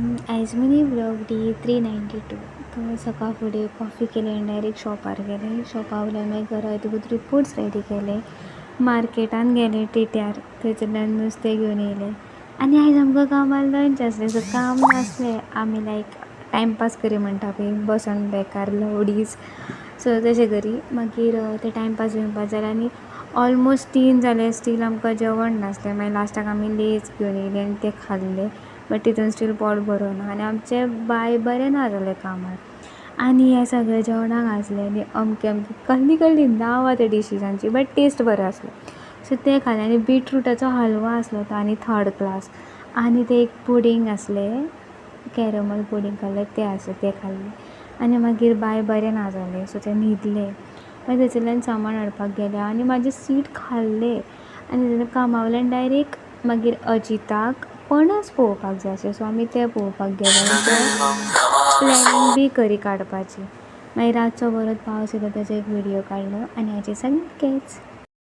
आयज मनी blog day 392. तो सकाळ फुडें कॉफी केले आनी डायरेक्ट शॉपार गेले. शॉपा वयल्यान मागीर घरा येतकूच रिपोर्ट्स रेडी केले. मार्केटान गेले टिट्यार, थंयसरल्यान नुस्तें घेवन येयलें. आनी आयज आमकां कामार लंच आसलें, सो काम नासलें. आमी टायमपास करी म्हणटा पळय, बसून बेकार लावडीज, सो तशें करी. मागीर ते टायमपास जालें आनी ऑलमोस्ट 3 जाले, स्टील आमकां जेवण नासलें. मागीर लास्टाक आमी लेज घेवन येयली आनी ते खाल्ले. बट तितून स्टील पोट भरोना आनी आमचें बाय बरें ना जालें कामार. आनी हें सगळें जेवणाक आसलें आनी अमकें कसली नांवां त्या डिशिसांची, बट टेस्ट बरो आसलो. सो तें खालें आनी बीटरूटाचो हलवो आसलो तो आनी थर्ड क्लास. आनी तें एक पुडींग आसलें, कॅरमल पुडींग कहलें तें खाल्लें. आनी मागीर बाय बरें ना जालें, सो तें न्हिदलें. मागीर थंयसरल्यान सामान हाडपाक गेलें आनी म्हाजें सीट खाल्लें. आनी थंयसर कामा वयल्यान डायरेक्ट मागीर अजिताक पणस पळोवपाक जाय आसलें, सो आमी तें पळोवपाक गेले. प्लॅनिंग बी करी काडपाची. मागीर रातचो परत पावस येयलो, ताचो एक व्हिडियो काडलो आनी हाचें सामकेंच.